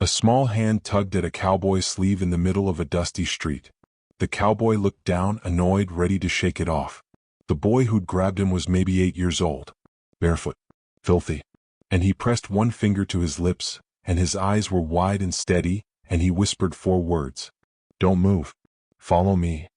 A small hand tugged at a cowboy's sleeve in the middle of a dusty street. The cowboy looked down, annoyed, ready to shake it off. The boy who'd grabbed him was maybe 8 years old. Barefoot. Filthy. And he pressed one finger to his lips, and his eyes were wide and steady, and he whispered 4 words. Don't move. Follow me.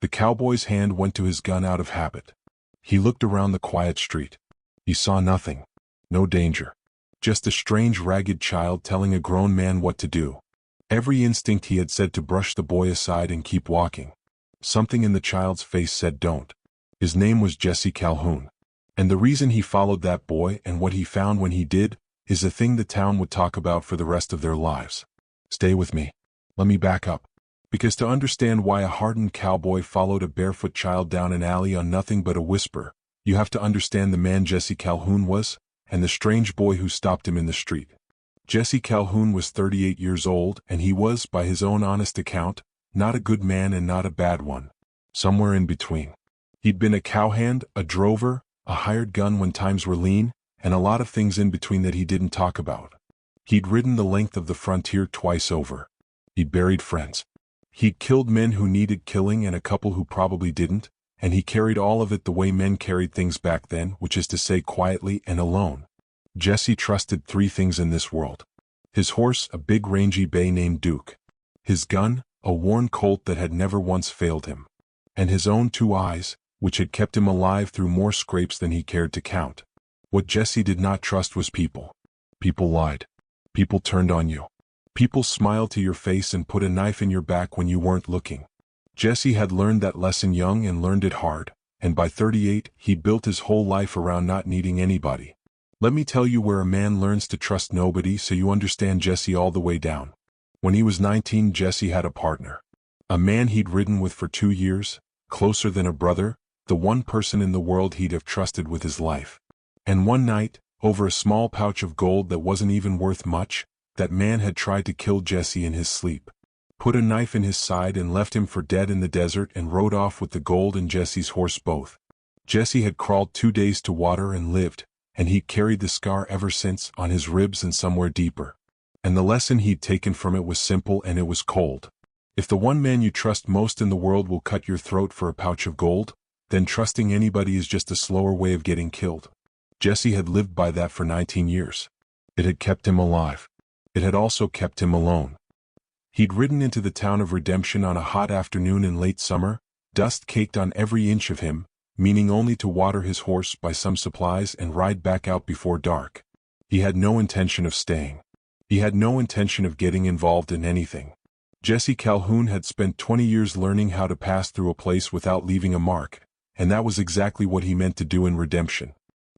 The cowboy's hand went to his gun out of habit. He looked around the quiet street. He saw nothing. No danger. Just a strange, ragged child telling a grown man what to do. Every instinct he had said to brush the boy aside and keep walking. Something in the child's face said don't. His name was Jesse Calhoun. And the reason he followed that boy and what he found when he did is a thing the town would talk about for the rest of their lives. Stay with me. Let me back up. Because to understand why a hardened cowboy followed a barefoot child down an alley on nothing but a whisper, you have to understand the man Jesse Calhoun was, and the strange boy who stopped him in the street. Jesse Calhoun was 38 years old, and he was, by his own honest account, not a good man and not a bad one. Somewhere in between. He'd been a cowhand, a drover, a hired gun when times were lean, and a lot of things in between that he didn't talk about. He'd ridden the length of the frontier twice over. He'd buried friends. He'd killed men who needed killing and a couple who probably didn't, and he carried all of it the way men carried things back then, which is to say quietly and alone. Jesse trusted 3 things in this world. His horse, a big rangy bay named Duke. His gun, a worn Colt that had never once failed him. And his own 2 eyes, which had kept him alive through more scrapes than he cared to count. What Jesse did not trust was people. People lied. People turned on you. People smiled to your face and put a knife in your back when you weren't looking. Jesse had learned that lesson young and learned it hard, and by 38, he built his whole life around not needing anybody. Let me tell you where a man learns to trust nobody so you understand Jesse all the way down. When he was 19, Jesse had a partner. A man he'd ridden with for 2 years, closer than a brother, the one person in the world he'd have trusted with his life. And one night, over a small pouch of gold that wasn't even worth much, that man had tried to kill Jesse in his sleep. Put a knife in his side and left him for dead in the desert and rode off with the gold and Jesse's horse both. Jesse had crawled 2 days to water and lived, and he'd carried the scar ever since on his ribs and somewhere deeper. And the lesson he'd taken from it was simple and it was cold. If the one man you trust most in the world will cut your throat for a pouch of gold, then trusting anybody is just a slower way of getting killed. Jesse had lived by that for 19 years. It had kept him alive. It had also kept him alone. He'd ridden into the town of Redemption on a hot afternoon in late summer, dust caked on every inch of him, meaning only to water his horse, buy some supplies, and ride back out before dark. He had no intention of staying. He had no intention of getting involved in anything. Jesse Calhoun had spent 20 years learning how to pass through a place without leaving a mark, and that was exactly what he meant to do in Redemption.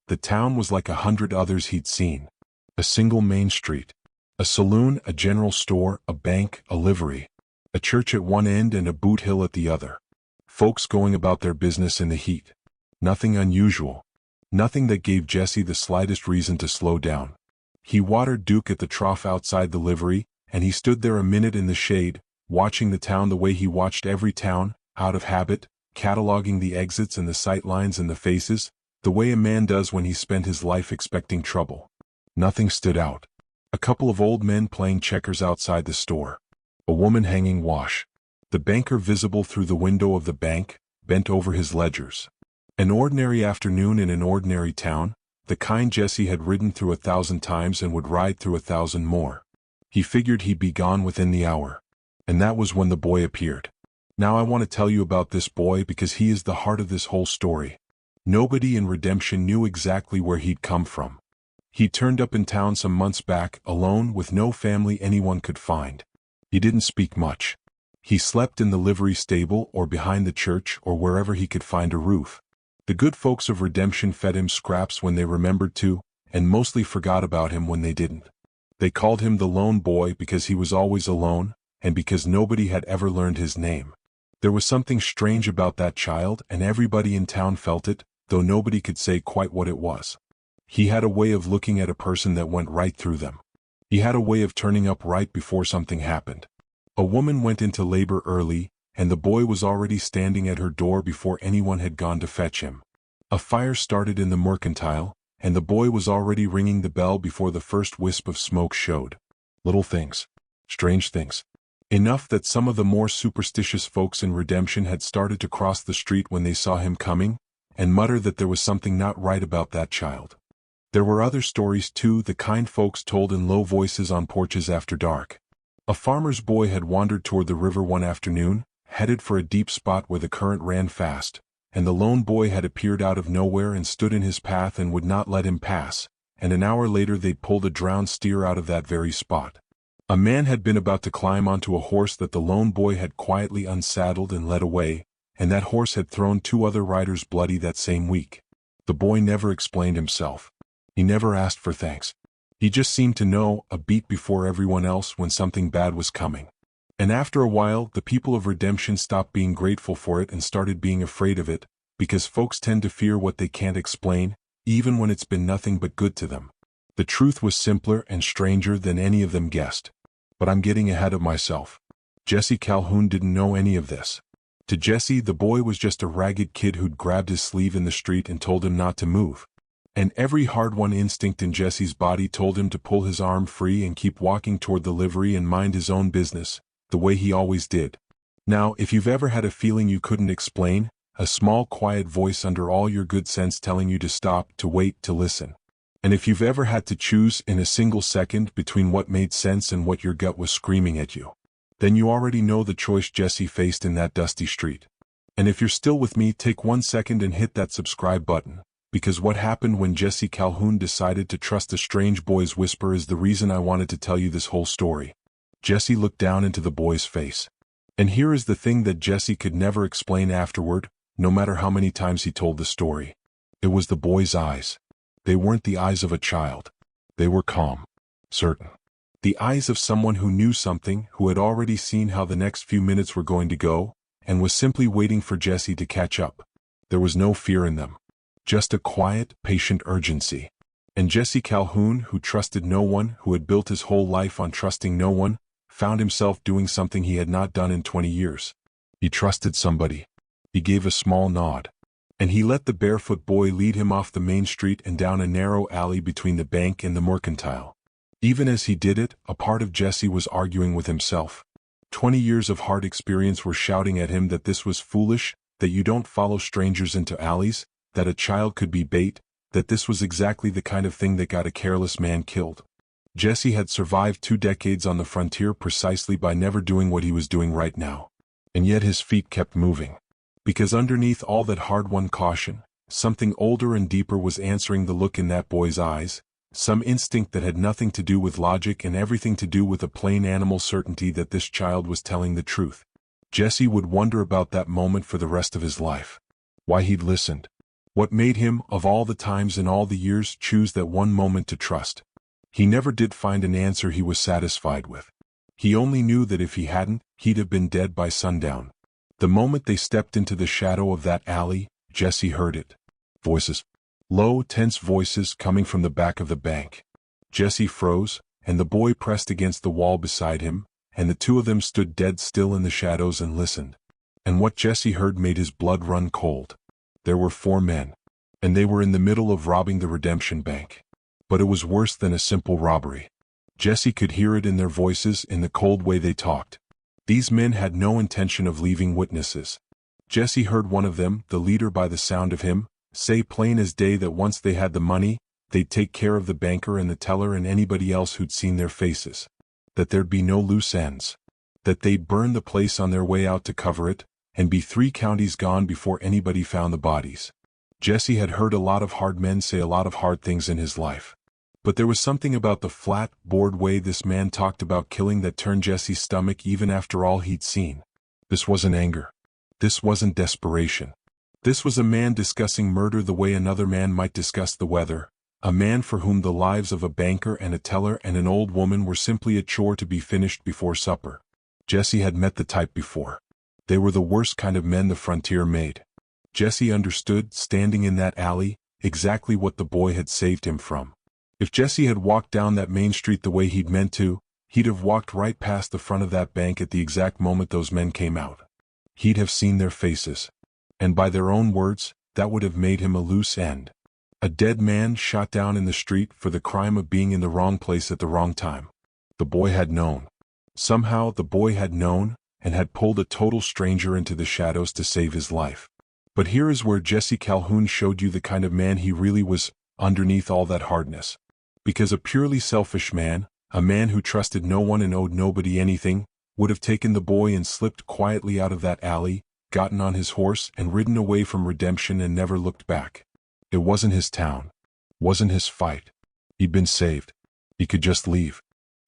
The town was like 100 others he'd seen. A single main street. A saloon, a general store, a bank, a livery. A church at one end and a boot hill at the other. Folks going about their business in the heat. Nothing unusual. Nothing that gave Jesse the slightest reason to slow down. He watered Duke at the trough outside the livery, and he stood there a minute in the shade, watching the town the way he watched every town, out of habit, cataloging the exits and the sight lines and the faces, the way a man does when he spent his life expecting trouble. Nothing stood out. A couple of old men playing checkers outside the store. A woman hanging wash. The banker visible through the window of the bank, bent over his ledgers. An ordinary afternoon in an ordinary town, the kind Jesse had ridden through 1,000 times and would ride through 1,000 more. He figured he'd be gone within the hour. And that was when the boy appeared. Now I want to tell you about this boy because he is the heart of this whole story. Nobody in Redemption knew exactly where he'd come from. He turned up in town some months back, alone, with no family anyone could find. He didn't speak much. He slept in the livery stable or behind the church or wherever he could find a roof. The good folks of Redemption fed him scraps when they remembered to, and mostly forgot about him when they didn't. They called him the lone boy because he was always alone, and because nobody had ever learned his name. There was something strange about that child, and everybody in town felt it, though nobody could say quite what it was. He had a way of looking at a person that went right through them. He had a way of turning up right before something happened. A woman went into labor early, and the boy was already standing at her door before anyone had gone to fetch him. A fire started in the mercantile, and the boy was already ringing the bell before the first wisp of smoke showed. Little things. Strange things. Enough that some of the more superstitious folks in Redemption had started to cross the street when they saw him coming, and mutter that there was something not right about that child. There were other stories too, the kind folks told in low voices on porches after dark. A farmer's boy had wandered toward the river one afternoon, headed for a deep spot where the current ran fast, and the lone boy had appeared out of nowhere and stood in his path and would not let him pass, and an hour later they'd pulled a drowned steer out of that very spot. A man had been about to climb onto a horse that the lone boy had quietly unsaddled and led away, and that horse had thrown 2 other riders bloody that same week. The boy never explained himself. He never asked for thanks. He just seemed to know, a beat before everyone else, when something bad was coming. And after a while, the people of Redemption stopped being grateful for it and started being afraid of it, because folks tend to fear what they can't explain, even when it's been nothing but good to them. The truth was simpler and stranger than any of them guessed. But I'm getting ahead of myself. Jesse Calhoun didn't know any of this. To Jesse, the boy was just a ragged kid who'd grabbed his sleeve in the street and told him not to move. And every hard-won instinct in Jesse's body told him to pull his arm free and keep walking toward the livery and mind his own business, the way he always did. Now, if you've ever had a feeling you couldn't explain, a small quiet voice under all your good sense telling you to stop, to wait, to listen. And if you've ever had to choose in a single second between what made sense and what your gut was screaming at you, then you already know the choice Jesse faced in that dusty street. And if you're still with me, take 1 second and hit that subscribe button, because what happened when Jesse Calhoun decided to trust a strange boy's whisper is the reason I wanted to tell you this whole story. Jesse looked down into the boy's face. And here is the thing that Jesse could never explain afterward, no matter how many times he told the story. It was the boy's eyes. They weren't the eyes of a child. They were calm, certain. The eyes of someone who knew something, who had already seen how the next few minutes were going to go, and was simply waiting for Jesse to catch up. There was no fear in them. Just a quiet, patient urgency. And Jesse Calhoun, who trusted no one, who had built his whole life on trusting no one, found himself doing something he had not done in 20 years. He trusted somebody. He gave a small nod. And he let the barefoot boy lead him off the main street and down a narrow alley between the bank and the mercantile. Even as he did it, a part of Jesse was arguing with himself. 20 years of hard experience were shouting at him that this was foolish, that you don't follow strangers into alleys, that a child could be bait, that this was exactly the kind of thing that got a careless man killed. Jesse had survived 2 decades on the frontier precisely by never doing what he was doing right now. And yet his feet kept moving. Because underneath all that hard-won caution, something older and deeper was answering the look in that boy's eyes, some instinct that had nothing to do with logic and everything to do with a plain animal certainty that this child was telling the truth. Jesse would wonder about that moment for the rest of his life. Why he'd listened. What made him, of all the times in all the years, choose that one moment to trust. He never did find an answer he was satisfied with. He only knew that if he hadn't, he'd have been dead by sundown. The moment they stepped into the shadow of that alley, Jesse heard it. Voices. Low, tense voices coming from the back of the bank. Jesse froze, and the boy pressed against the wall beside him, and the 2 of them stood dead still in the shadows and listened. And what Jesse heard made his blood run cold. There were 4 men. And they were in the middle of robbing the Redemption Bank. But it was worse than a simple robbery. Jesse could hear it in their voices, in the cold way they talked. These men had no intention of leaving witnesses. Jesse heard one of them, the leader by the sound of him, say plain as day that once they had the money, they'd take care of the banker and the teller and anybody else who'd seen their faces. That there'd be no loose ends. That they'd burn the place on their way out to cover it, and be 3 counties gone before anybody found the bodies. Jesse had heard a lot of hard men say a lot of hard things in his life. But there was something about the flat, bored way this man talked about killing that turned Jesse's stomach even after all he'd seen. This wasn't anger. This wasn't desperation. This was a man discussing murder the way another man might discuss the weather, a man for whom the lives of a banker and a teller and an old woman were simply a chore to be finished before supper. Jesse had met the type before. They were the worst kind of men the frontier made. Jesse understood, standing in that alley, exactly what the boy had saved him from. If Jesse had walked down that main street the way he'd meant to, he'd have walked right past the front of that bank at the exact moment those men came out. He'd have seen their faces. And by their own words, that would have made him a loose end. A dead man shot down in the street for the crime of being in the wrong place at the wrong time. The boy had known. Somehow the boy had known, and had pulled a total stranger into the shadows to save his life. But here is where Jesse Calhoun showed you the kind of man he really was, underneath all that hardness. Because a purely selfish man, a man who trusted no one and owed nobody anything, would have taken the boy and slipped quietly out of that alley, gotten on his horse and ridden away from redemption and never looked back. It wasn't his town. Wasn't his fight. He'd been saved. He could just leave.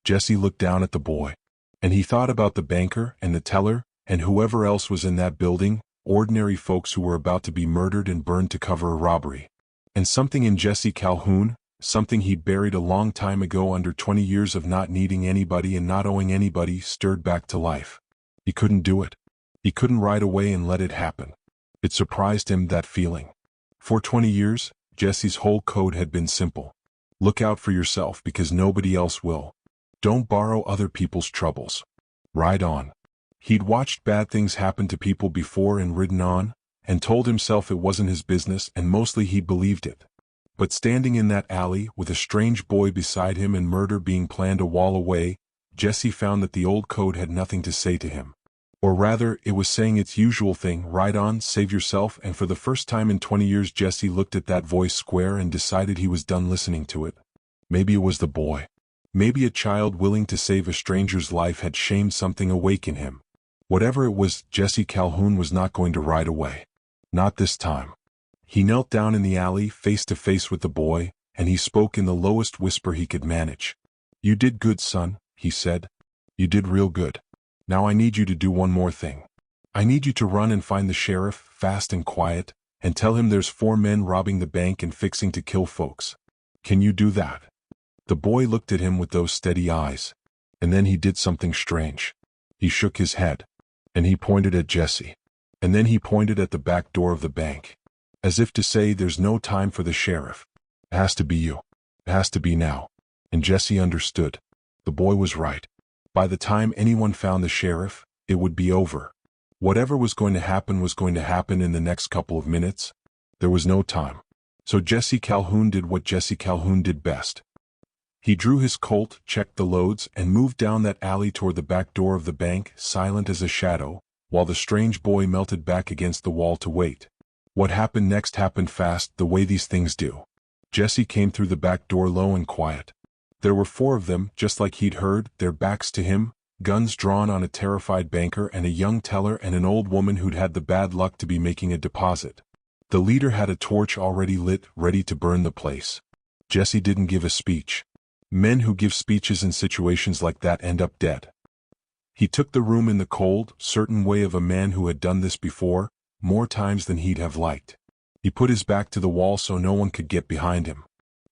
Jesse looked down at the boy. And he thought about the banker and the teller and whoever else was in that building, ordinary folks who were about to be murdered and burned to cover a robbery. And something in Jesse Calhoun, something he'd buried a long time ago under 20 years of not needing anybody and not owing anybody, stirred back to life. He couldn't do it. He couldn't ride away and let it happen. It surprised him, that feeling. For 20 years, Jesse's whole code had been simple. Look out for yourself because nobody else will. Don't borrow other people's troubles. Ride on. He'd watched bad things happen to people before and ridden on, and told himself it wasn't his business, and mostly he believed it. But standing in that alley, with a strange boy beside him and murder being planned a wall away, Jesse found that the old code had nothing to say to him. Or rather, it was saying its usual thing: ride on, save yourself. And for the first time in 20 years Jesse looked at that voice square and decided he was done listening to it. Maybe it was the boy. Maybe a child willing to save a stranger's life had shamed something awake in him. Whatever it was, Jesse Calhoun was not going to ride away. Not this time. He knelt down in the alley, face to face with the boy, and he spoke in the lowest whisper he could manage. "You did good, son," he said. "You did real good. Now I need you to do one more thing. I need you to run and find the sheriff, fast and quiet, and tell him there's 4 men robbing the bank and fixing to kill folks. Can you do that?" The boy looked at him with those steady eyes. And then he did something strange. He shook his head. And he pointed at Jesse. And then he pointed at the back door of the bank. As if to say, there's no time for the sheriff. It has to be you. It has to be now. And Jesse understood. The boy was right. By the time anyone found the sheriff, it would be over. Whatever was going to happen in the next couple of minutes. There was no time. So Jesse Calhoun did what Jesse Calhoun did best. He drew his Colt, checked the loads, and moved down that alley toward the back door of the bank, silent as a shadow, while the strange boy melted back against the wall to wait. What happened next happened fast, the way these things do. Jesse came through the back door low and quiet. There were 4 of them, just like he'd heard, their backs to him, guns drawn on a terrified banker and a young teller and an old woman who'd had the bad luck to be making a deposit. The leader had a torch already lit, ready to burn the place. Jesse didn't give a speech. Men who give speeches in situations like that end up dead. He took the room in the cold, certain way of a man who had done this before, more times than he'd have liked. He put his back to the wall so no one could get behind him.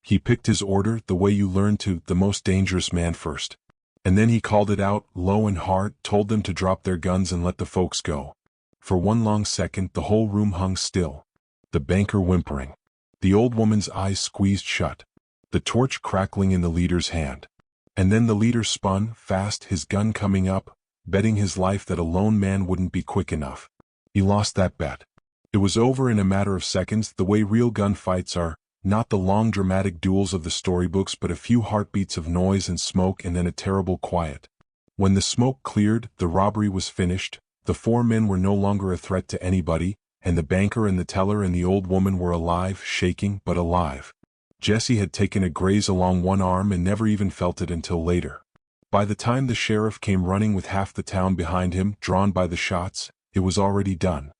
He picked his order, the way you learn to, the most dangerous man first. And then he called it out, low and hard, told them to drop their guns and let the folks go. For one long second the whole room hung still. The banker whimpering. The old woman's eyes squeezed shut. The torch crackling in the leader's hand. And then the leader spun, fast, his gun coming up, betting his life that a lone man wouldn't be quick enough. He lost that bet. It was over in a matter of seconds, the way real gunfights are, not the long dramatic duels of the storybooks, but a few heartbeats of noise and smoke and then a terrible quiet. When the smoke cleared, the robbery was finished, the 4 men were no longer a threat to anybody, and the banker and the teller and the old woman were alive, shaking, but alive. Jesse had taken a graze along one arm and never even felt it until later. By the time the sheriff came running with half the town behind him, drawn by the shots, it was already done.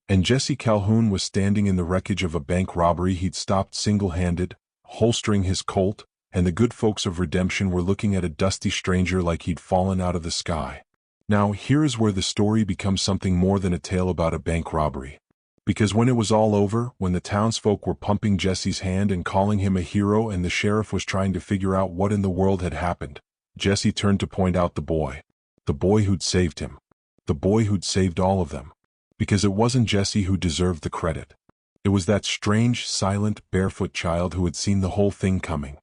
And Jesse Calhoun was standing in the wreckage of a bank robbery he'd stopped single-handed, holstering his Colt, and the good folks of redemption were looking at a dusty stranger like he'd fallen out of the sky. Now, here is where the story becomes something more than a tale about a bank robbery. Because when it was all over, when the townsfolk were pumping Jesse's hand and calling him a hero and the sheriff was trying to figure out what in the world had happened, Jesse turned to point out the boy who'd saved him. The boy who'd saved all of them. Because it wasn't Jesse who deserved the credit. It was that strange, silent, barefoot child who had seen the whole thing coming.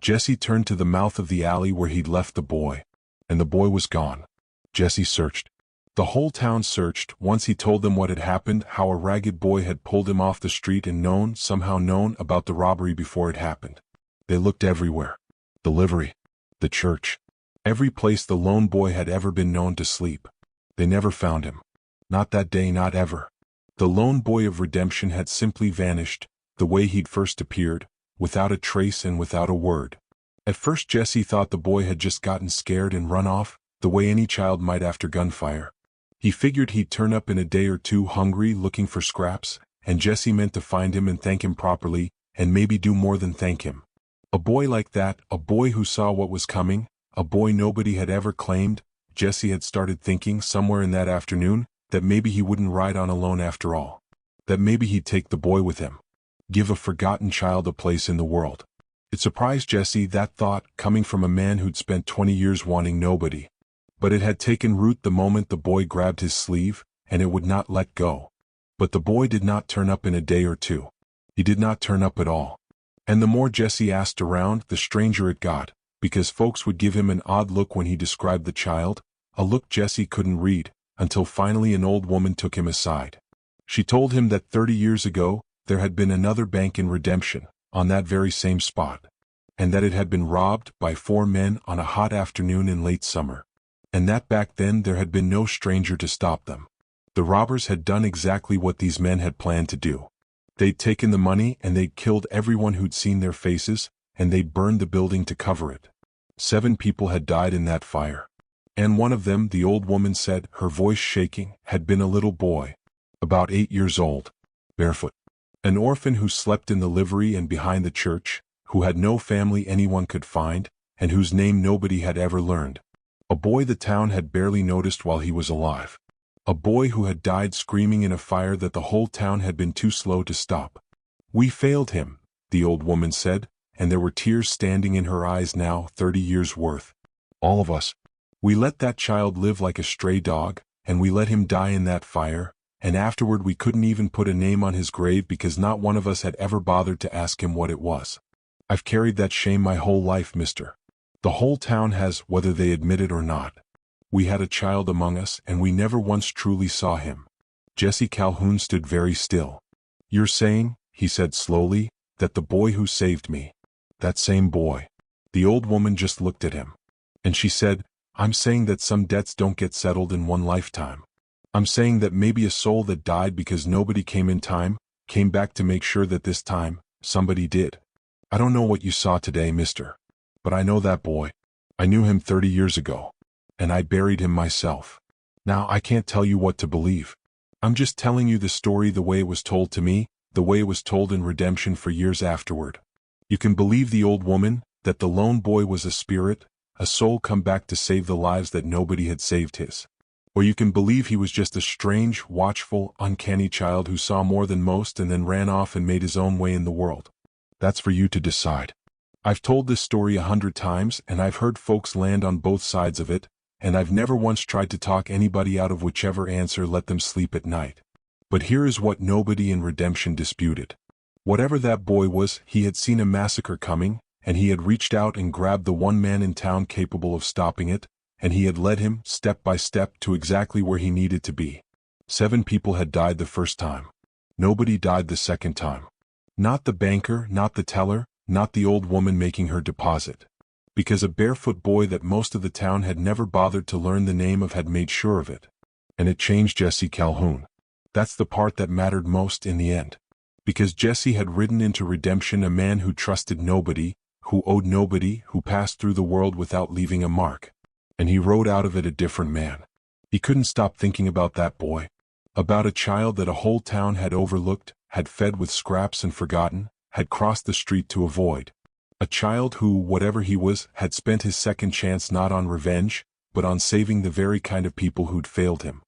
Jesse turned to the mouth of the alley where he'd left the boy. And the boy was gone. Jesse searched. The whole town searched. Once he told them what had happened, how a ragged boy had pulled him off the street and somehow known about the robbery before it happened. They looked everywhere. The livery. The church. Every place the lone boy had ever been known to sleep. They never found him. Not that day, not ever. The lone boy of redemption had simply vanished, the way he'd first appeared, without a trace and without a word. At first Jesse thought the boy had just gotten scared and run off, the way any child might after gunfire. He figured he'd turn up in a day or two hungry looking for scraps, and Jesse meant to find him and thank him properly, and maybe do more than thank him. A boy like that, a boy who saw what was coming, a boy nobody had ever claimed. Jesse had started thinking somewhere in that afternoon that maybe he wouldn't ride on alone after all. That maybe he'd take the boy with him. Give a forgotten child a place in the world. It surprised Jesse, that thought, coming from a man who'd spent 20 years wanting nobody. But it had taken root the moment the boy grabbed his sleeve, and it would not let go. But the boy did not turn up in a day or two. He did not turn up at all. And the more Jesse asked around, the stranger it got, because folks would give him an odd look when he described the child, a look Jesse couldn't read, until finally an old woman took him aside. She told him that 30 years ago, there had been another bank in Redemption, on that very same spot, and that it had been robbed by 4 men on a hot afternoon in late summer, and that back then there had been no stranger to stop them. The robbers had done exactly what these men had planned to do. They'd taken the money and they'd killed everyone who'd seen their faces, and they'd burned the building to cover it. 7 people had died in that fire. And one of them, the old woman said, her voice shaking, had been a little boy, about 8 years old, barefoot. An orphan who slept in the livery and behind the church, who had no family anyone could find, and whose name nobody had ever learned. A boy the town had barely noticed while he was alive. A boy who had died screaming in a fire that the whole town had been too slow to stop. We failed him, the old woman said, and there were tears standing in her eyes now, 30 years worth. All of us. We let that child live like a stray dog, and we let him die in that fire, and afterward we couldn't even put a name on his grave because not one of us had ever bothered to ask him what it was. I've carried that shame my whole life, mister. The whole town has, whether they admit it or not. We had a child among us, and we never once truly saw him. Jesse Calhoun stood very still. You're saying, he said slowly, that the boy who saved me, that same boy. The old woman just looked at him. And she said, I'm saying that some debts don't get settled in one lifetime. I'm saying that maybe a soul that died because nobody came in time, came back to make sure that this time, somebody did. I don't know what you saw today, mister. But I know that boy. I knew him 30 years ago. And I buried him myself. Now I can't tell you what to believe. I'm just telling you the story the way it was told to me, the way it was told in Redemption for years afterward. You can believe the old woman, that the lone boy was a spirit, a soul come back to save the lives that nobody had saved his. Or you can believe he was just a strange, watchful, uncanny child who saw more than most and then ran off and made his own way in the world. That's for you to decide. I've told this story 100 times and I've heard folks land on both sides of it, and I've never once tried to talk anybody out of whichever answer let them sleep at night. But here is what nobody in Redemption disputed. Whatever that boy was, he had seen a massacre coming, and he had reached out and grabbed the one man in town capable of stopping it, and he had led him, step by step, to exactly where he needed to be. 7 people had died the first time. Nobody died the second time. Not the banker, not the teller, not the old woman making her deposit. Because a barefoot boy that most of the town had never bothered to learn the name of had made sure of it. And it changed Jesse Calhoun. That's the part that mattered most in the end. Because Jesse had ridden into Redemption a man who trusted nobody, who owed nobody, who passed through the world without leaving a mark. And he rode out of it a different man. He couldn't stop thinking about that boy. About a child that a whole town had overlooked, had fed with scraps and forgotten, had crossed the street to avoid. A child who, whatever he was, had spent his second chance not on revenge, but on saving the very kind of people who'd failed him.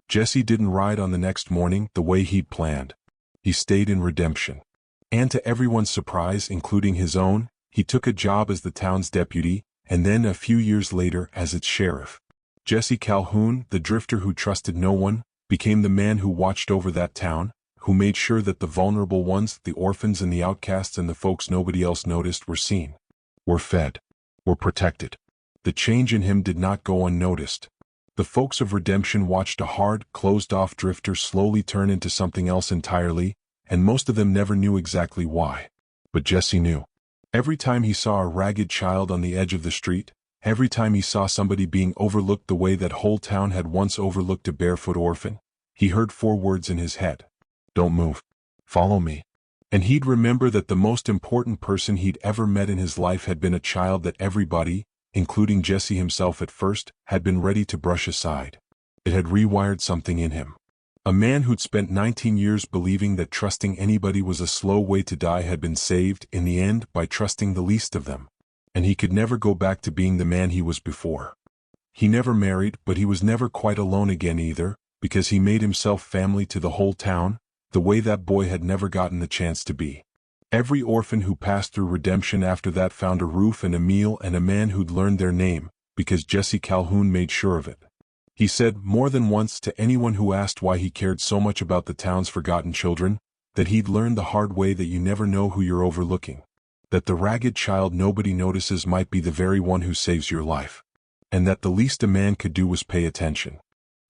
Jesse didn't ride on the next morning the way he'd planned. He stayed in Redemption. And to everyone's surprise, including his own, he took a job as the town's deputy, and then a few years later as its sheriff. Jesse Calhoun, the drifter who trusted no one, became the man who watched over that town, who made sure that the vulnerable ones, the orphans and the outcasts and the folks nobody else noticed were seen, were fed, were protected. The change in him did not go unnoticed. The folks of Redemption watched a hard, closed-off drifter slowly turn into something else entirely, and most of them never knew exactly why. But Jesse knew. Every time he saw a ragged child on the edge of the street, Every time he saw somebody being overlooked the way that whole town had once overlooked a barefoot orphan, he heard 4 words in his head. Don't move. Follow me. And he'd remember that the most important person he'd ever met in his life had been a child that everybody, including Jesse himself at first, had been ready to brush aside. It had rewired something in him. A man who'd spent 19 years believing that trusting anybody was a slow way to die had been saved, in the end, by trusting the least of them. And he could never go back to being the man he was before. He never married, but he was never quite alone again either, because he made himself family to the whole town, the way that boy had never gotten the chance to be. Every orphan who passed through redemption after that found a roof and a meal and a man who'd learned their name, because Jesse Calhoun made sure of it. He said more than once to anyone who asked why he cared so much about the town's forgotten children, that he'd learned the hard way that you never know who you're overlooking. That the ragged child nobody notices might be the very one who saves your life. And that the least a man could do was pay attention.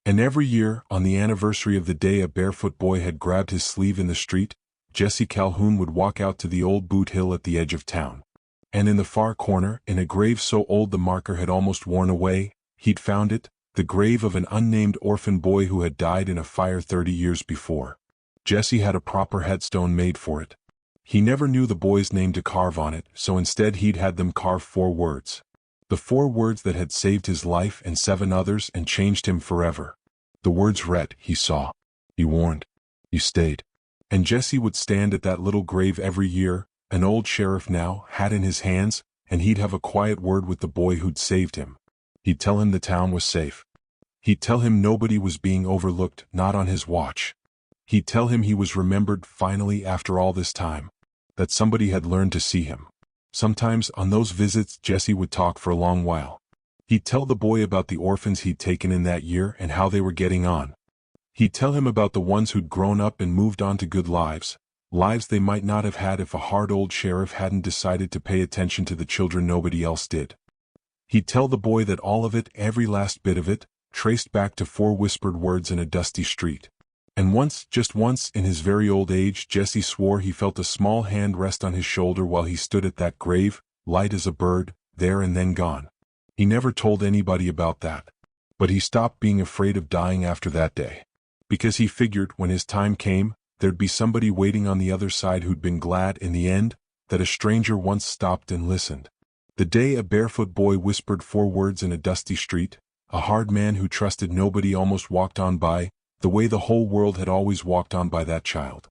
And every year, on the anniversary of the day a barefoot boy had grabbed his sleeve in the street, Jesse Calhoun would walk out to the old boot hill at the edge of town. And in the far corner, in a grave so old the marker had almost worn away, he'd found it, the grave of an unnamed orphan boy who had died in a fire 30 years before. Jesse had a proper headstone made for it. He never knew the boy's name to carve on it, so instead he'd had them carve 4 words. The 4 words that had saved his life and 7 others and changed him forever. The words read, "He saw. You warned. You stayed." And Jesse would stand at that little grave every year, an old sheriff now, hat in his hands, and he'd have a quiet word with the boy who'd saved him. He'd tell him the town was safe. He'd tell him nobody was being overlooked, not on his watch. He'd tell him he was remembered finally after all this time. That somebody had learned to see him. Sometimes, on those visits, Jesse would talk for a long while. He'd tell the boy about the orphans he'd taken in that year and how they were getting on. He'd tell him about the ones who'd grown up and moved on to good lives, lives they might not have had if a hard old sheriff hadn't decided to pay attention to the children nobody else did. He'd tell the boy that all of it, every last bit of it, traced back to 4 whispered words in a dusty street. And once, just once, in his very old age, Jesse swore he felt a small hand rest on his shoulder while he stood at that grave, light as a bird, there and then gone. He never told anybody about that. But he stopped being afraid of dying after that day. Because he figured, when his time came, there'd be somebody waiting on the other side who'd been glad, in the end, that a stranger once stopped and listened. The day a barefoot boy whispered 4 words in a dusty street, a hard man who trusted nobody almost walked on by, the way the whole world had always walked on by that child.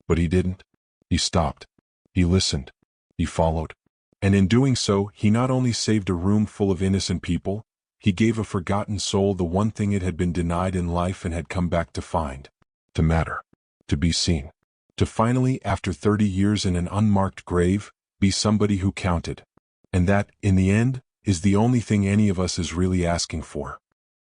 But he didn't. He stopped. He listened. He followed. And in doing so, he not only saved a room full of innocent people, he gave a forgotten soul the one thing it had been denied in life and had come back to find. To matter. To be seen. To finally, after 30 years in an unmarked grave, be somebody who counted. And that, in the end, is the only thing any of us is really asking for.